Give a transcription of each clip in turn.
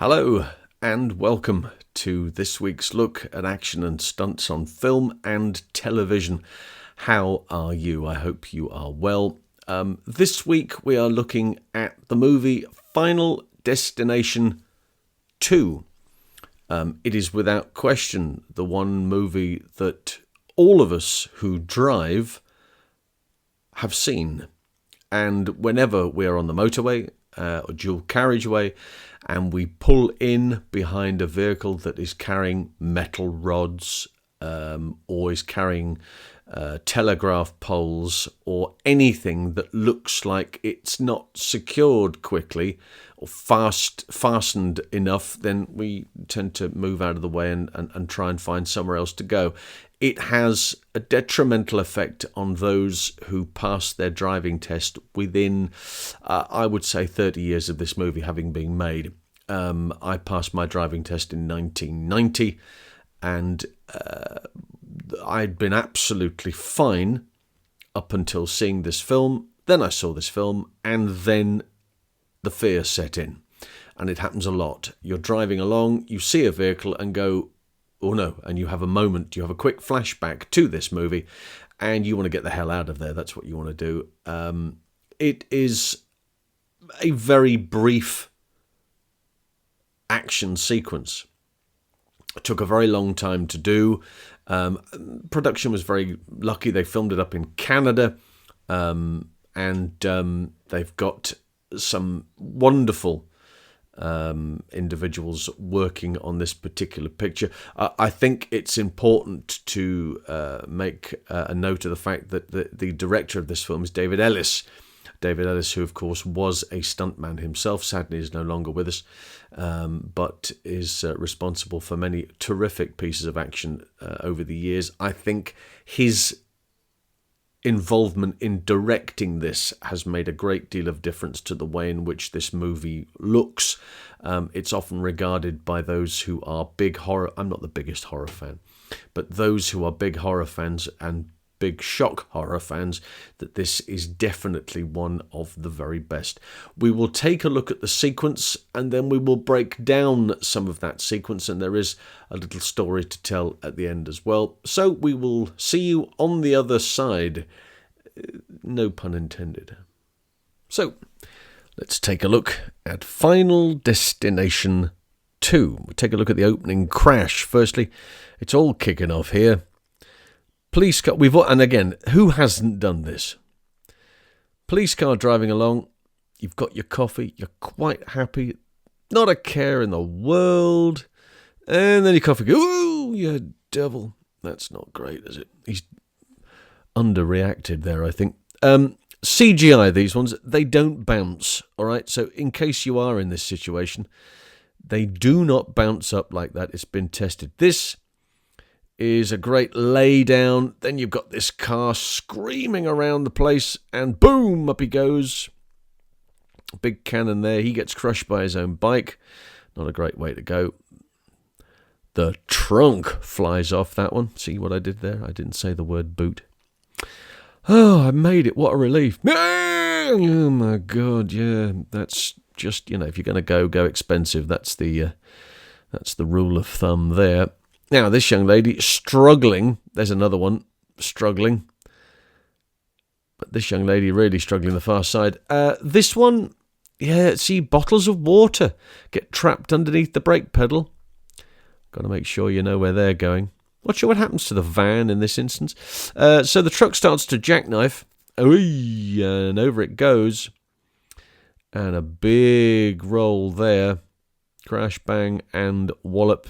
Hello and welcome to this week's look at action and stunts on film and television. How are you? I hope you are well. This week we are looking at the movie Final Destination 2. It is without question the one movie that all of us who drive have seen. And whenever we're on the motorway or dual carriageway and we pull in behind a vehicle that is carrying metal rods or is carrying telegraph poles or anything that looks like it's not secured quickly or fastened enough, then we tend to move out of the way and try and find somewhere else to go. It has a detrimental effect on those who pass their driving test within, I would say, 30 years of this movie having been made. I passed my driving test in 1990 and I'd been absolutely fine up until seeing this film. Then I saw this film and then the fear set in. And it happens a lot. You're driving along, you see a vehicle and go, oh no, and you have a moment, you have a quick flashback to this movie and you want to get the hell out of there. That's what you want to do. It is a very brief action sequence. It took a very long time to do. Production was very lucky. They filmed it up in Canada, and they've got some wonderful individuals working on this particular picture. I think it's important to make a note of the fact that the director of this film is David Ellis. David Ellis, who of course was a stuntman himself, sadly is no longer with us, but is responsible for many terrific pieces of action over the years. I think his involvement in directing this has made a great deal of difference to the way in which this movie looks. It's often regarded by those who are big horror... I'm not the biggest horror fan, but those who are big horror fans and big shock horror fans, that this is definitely one of the very best. We will take a look at the sequence and then we will break down some of that sequence, and there is a little story to tell at the end as well. So we will see you on the other side. No pun intended. So let's take a look at Final Destination 2. We'll take a look at the opening crash. Firstly, it's all kicking off here. Police car, and again, who hasn't done this? Police car driving along, you've got your coffee, you're quite happy, not a care in the world, and then your coffee goes, ooh, you devil. That's not great, is it? He's underreacted there, I think. CGI, these ones, they don't bounce, all right? So in case you are in this situation, they do not bounce up like that. It's been tested. This is a great lay down. Then you've got this car screaming around the place and boom, up he goes. Big cannon there. He gets crushed by his own bike. Not a great way to go. The trunk flies off, that one. See what I did there? I didn't say the word boot. Oh, I made it. What a relief. Oh my God. Yeah, that's just, if you're going to go expensive. That's the rule of thumb there. Now, this young lady struggling. There's another one struggling. But this young lady really struggling the far side. This one, yeah, see, bottles of water get trapped underneath the brake pedal. Got to make sure you know where they're going. Not sure what happens to the van in this instance. So the truck starts to jackknife. And over it goes. And a big roll there. Crash, bang, and wallop.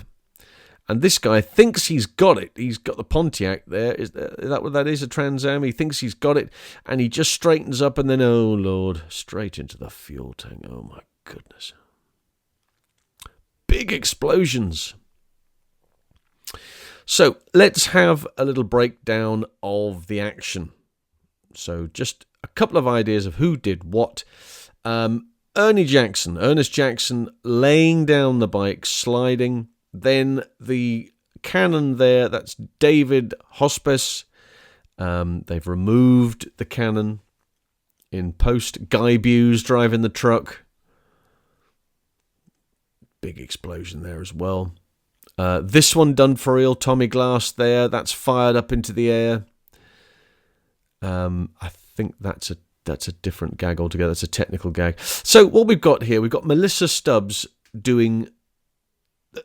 And this guy thinks he's got it. He's got the Pontiac there. Is that what that is, a Trans Am? He thinks he's got it, and he just straightens up, and then, oh, Lord, straight into the fuel tank. Oh, my goodness. Big explosions. So let's have a little breakdown of the action. So just a couple of ideas of who did what. Ernest Jackson, laying down the bike, sliding. Then the cannon there, that's David Hospice. They've removed the cannon in post. Guy Buse driving the truck. big explosion there as well. This one done for real, Tommy Glass there, that's fired up into the air. I think that's a different gag altogether. It's a technical gag. So what we've got here, we've got Melissa Stubbs doing,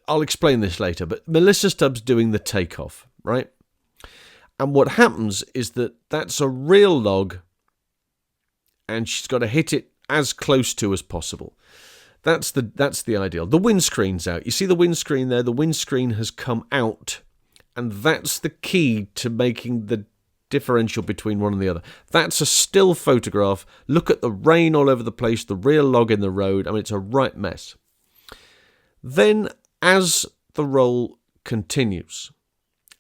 I'll explain this later, but Melissa Stubbs doing the takeoff, right? And what happens is that that's a real log, and she's got to hit it as close to as possible. That's the ideal. The windscreen's out. You see the windscreen there? The windscreen has come out, and that's the key to making the differential between one and the other. That's a still photograph. Look at the rain all over the place, the real log in the road. I mean, it's a right mess. Then, as the roll continues,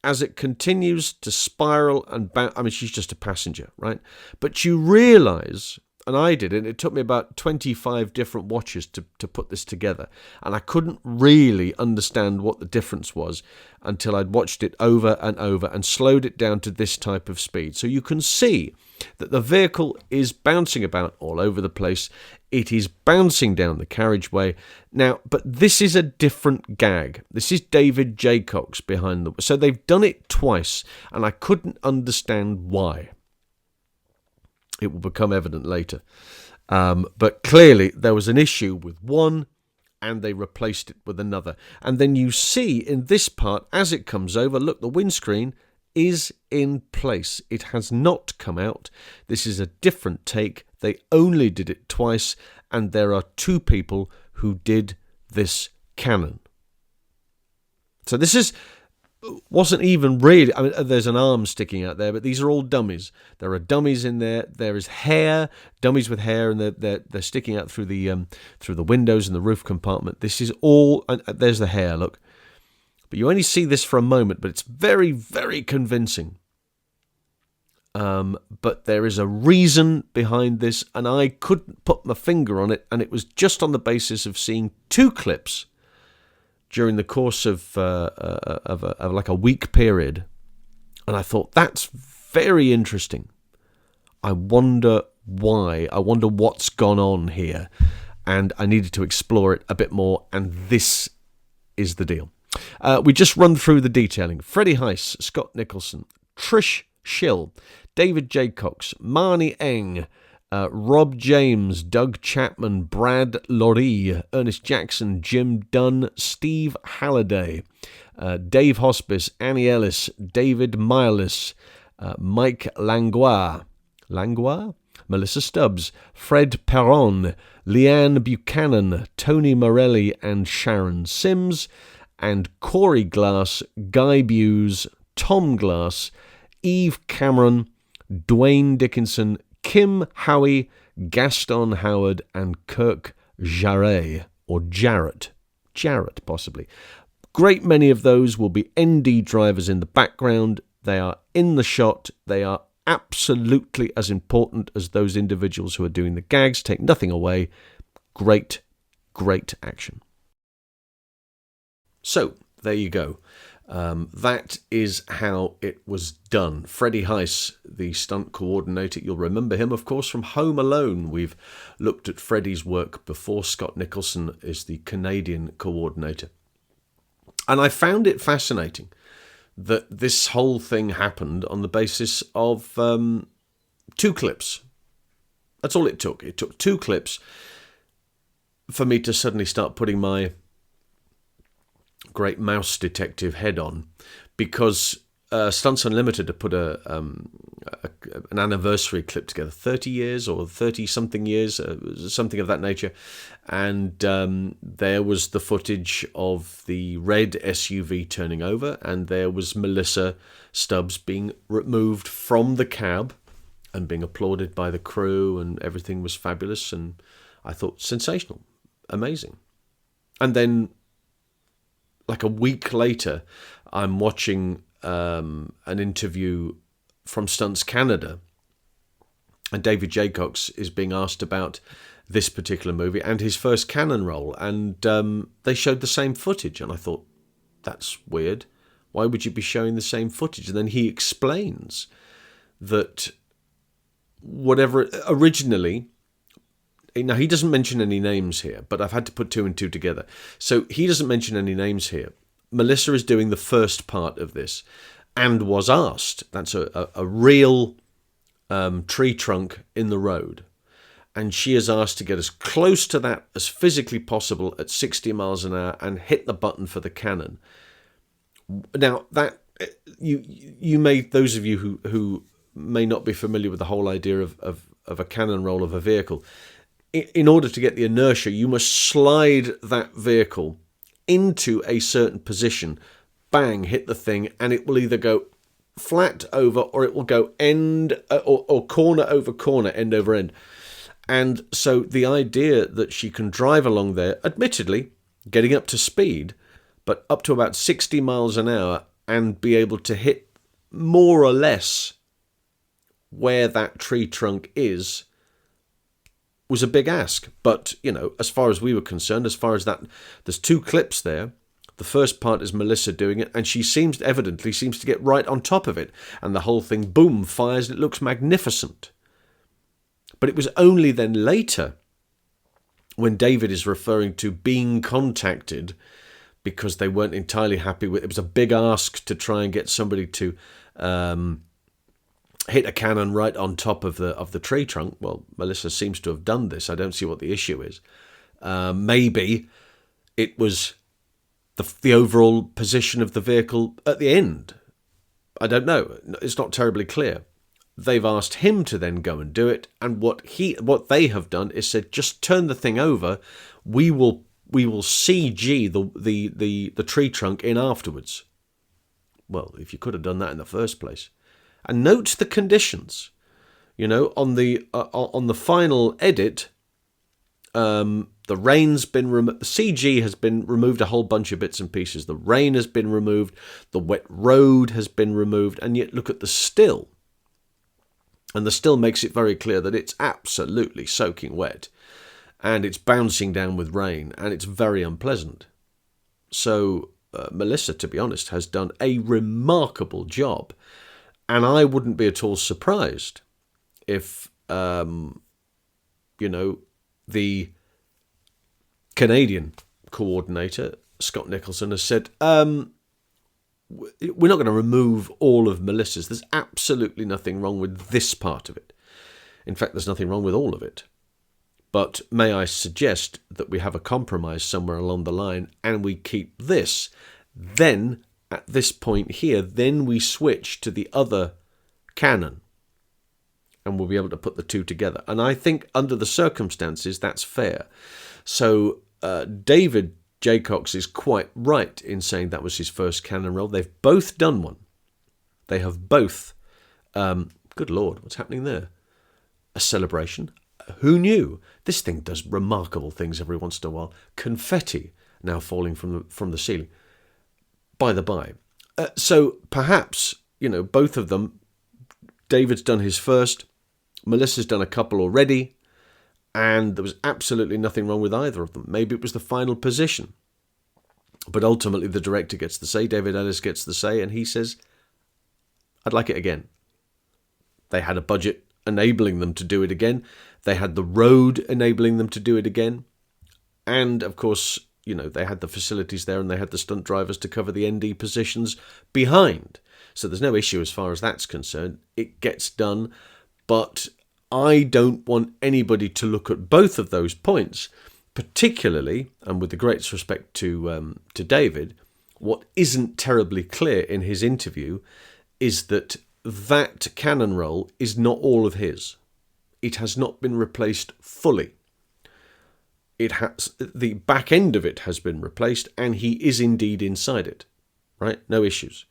as it continues to spiral and bounce, I mean, she's just a passenger, right? But you realise, and I did it took me about 25 different watches to put this together, and I couldn't really understand what the difference was until I'd watched it over and slowed it down to this type of speed. So you can see that the vehicle is bouncing about all over the place. It is bouncing down the carriageway. Now, but this is a different gag. This is David Jaycox behind the... So they've done it twice, and I couldn't understand why. It will become evident later. But clearly there was an issue with one, and they replaced it with another. And then you see in this part, as it comes over, look, the windscreen is in place. It has not come out. This is a different take. They only did it twice, and there are two people who did this canon. So this wasn't even really, I mean, there's an arm sticking out there, but these are all dummies. There are dummies in there. There is hair, dummies with hair, and they're sticking out through the windows and the roof compartment. This is all, and there's the hair, look. But you only see this for a moment, but it's very, very convincing. But there is a reason behind this, and I couldn't put my finger on it, and it was just on the basis of seeing two clips during the course of like a week period, and I thought, that's very interesting. I wonder why. I wonder what's gone on here, and I needed to explore it a bit more, and this is the deal. We just run through the detailing. Freddie Heiss, Scott Nicholson, Trish Schill, David Jaycox, Marnie Eng, Rob James, Doug Chapman, Brad Loree, Ernest Jackson, Jim Dunn, Steve Halliday, Dave Hospice, Annie Ellis, David Miles, Mike Langlois, Melissa Stubbs, Fred Perron, Leanne Buchanan, Tony Morelli and Sharon Sims, and Corey Glass, Guy Buse, Tom Glass, Eve Cameron, Dwayne Dickinson, Kim Howie, Gaston Howard, and Kirk Jarret, or Jarrett possibly. Great many of those will be ND drivers in the background. They are in the shot. They are absolutely as important as those individuals who are doing the gags. Take nothing away. Great, great action. So, there you go. That is how it was done. Freddie Heiss, the stunt coordinator, you'll remember him, of course, from Home Alone. We've looked at Freddie's work before. Scott Nicholson is the Canadian coordinator. And I found it fascinating that this whole thing happened on the basis of two clips. That's all it took. It took two clips for me to suddenly start putting my great mouse detective head on, because Stunts Unlimited had put an anniversary clip together, 30 years or 30-something years, something of that nature, and there was the footage of the red SUV turning over, and there was Melissa Stubbs being removed from the cab and being applauded by the crew, and everything was fabulous, and I thought, sensational, amazing. And then like a week later, I'm watching an interview from Stunts Canada, and David Jaycox is being asked about this particular movie and his first Canon role, and they showed the same footage, and I thought, that's weird. Why would you be showing the same footage? And then he explains that whatever originally, Now, he doesn't mention any names here, but I've had to put two and two together. So he doesn't mention any names here. Melissa is doing the first part of this and was asked. That's a real tree trunk in the road. And she is asked to get as close to that as physically possible at 60 miles an hour and hit the button for the cannon. Now, that you may, those of you who may not be familiar with the whole idea of a cannon roll of a vehicle, in order to get the inertia, you must slide that vehicle into a certain position, bang, hit the thing, and it will either go flat over or it will go end or corner over corner, end over end. And so the idea that she can drive along there, admittedly, getting up to speed, but up to about 60 miles an hour and be able to hit more or less where that tree trunk is, was a big ask. But, you know, as far as we were concerned, as far as that, there's two clips there. The first part is Melissa doing it, and she evidently seems to get right on top of it. And the whole thing, boom, fires, and it looks magnificent. But it was only then later, when David is referring to being contacted because they weren't entirely happy with it. It was a big ask to try and get somebody to hit a cannon right on top of the tree trunk. Well, Melissa seems to have done this. I don't see what the issue is. Maybe it was the overall position of the vehicle at the end. I don't know. It's not terribly clear. They've asked him to then go and do it, and what they have done is said, just turn the thing over. We will CG the tree trunk in afterwards. Well, if you could have done that in the first place. And note the conditions. You know, on the final edit, the rain's been removed. CG has been removed a whole bunch of bits and pieces. The rain has been removed. The wet road has been removed. And yet look at the still. And the still makes it very clear that it's absolutely soaking wet. And it's bouncing down with rain. And it's very unpleasant. So Melissa, to be honest, has done a remarkable job. And I wouldn't be at all surprised if, the Canadian coordinator, Scott Nicholson, has said, we're not going to remove all of Melissa's. There's absolutely nothing wrong with this part of it. In fact, there's nothing wrong with all of it. But may I suggest that we have a compromise somewhere along the line and we keep this. Then, at this point here, then we switch to the other cannon. And we'll be able to put the two together. And I think under the circumstances, that's fair. So David Jaycox is quite right in saying that was his first cannon roll. They've both done one. They have both. Good Lord, what's happening there? A celebration. Who knew? This thing does remarkable things every once in a while. Confetti now falling from the ceiling. By the by. So perhaps, both of them, David's done his first, Melissa's done a couple already, and there was absolutely nothing wrong with either of them. Maybe it was the final position. But ultimately the director gets the say, David Ellis gets the say, and he says, I'd like it again. They had a budget enabling them to do it again. They had the road enabling them to do it again. And, of course, they had the facilities there and they had the stunt drivers to cover the ND positions behind. So there's no issue as far as that's concerned. It gets done. But I don't want anybody to look at both of those points, particularly, and with the greatest respect to David, what isn't terribly clear in his interview is that cannon roll is not all of his. It has not been replaced fully. The back end of it has been replaced, and he is indeed inside it. Right? No issues.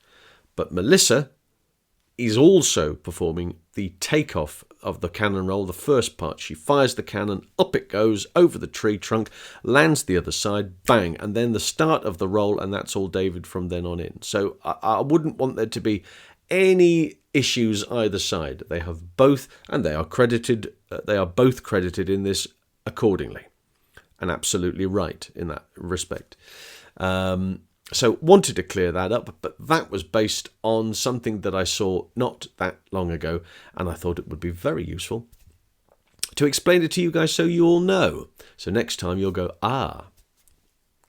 But Melissa is also performing the takeoff of the cannon roll, the first part. She fires the cannon, up it goes, over the tree trunk, lands the other side, bang, and then the start of the roll, and that's all David from then on in. So I wouldn't want there to be any issues either side. They have both, and they are credited. They are both credited in this accordingly, and absolutely right in that respect. So wanted to clear that up, but that was based on something that I saw not that long ago, and I thought it would be very useful to explain it to you guys so you all know. So next time you'll go,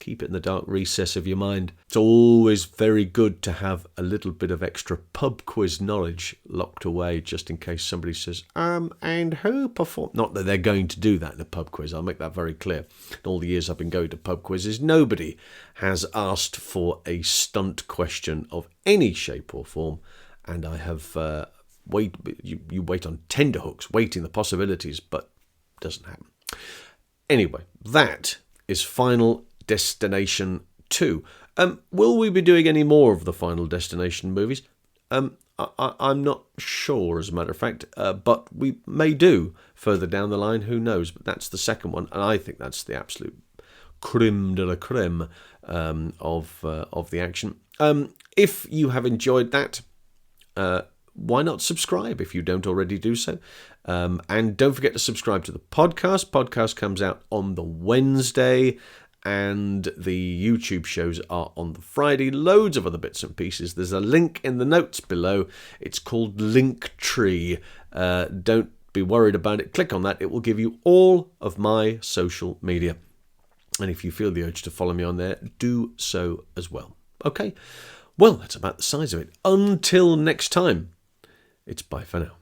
keep it in the dark recess of your mind. It's always very good to have a little bit of extra pub quiz knowledge locked away, just in case somebody says, and who performed? Not that they're going to do that in a pub quiz, I'll make that very clear. In all the years I've been going to pub quizzes, nobody has asked for a stunt question of any shape or form, and I have you wait on tenterhooks, waiting the possibilities, but it doesn't happen. Anyway, that is Final Destination 2. Will we be doing any more of the Final Destination movies? I'm not sure, as a matter of fact, but we may do further down the line, who knows, but that's the second one, and I think that's the absolute creme de la creme of the action. If you have enjoyed that, why not subscribe if you don't already do so? And don't forget to subscribe to the podcast. Podcast comes out on the Wednesday, and the YouTube shows are on the Friday. Loads of other bits and pieces. There's a link in the notes below. It's called Linktree. Don't be worried about it. Click on that. It will give you all of my social media. And if you feel the urge to follow me on there, do so as well. Okay, well, that's about the size of it. Until next time, it's bye for now.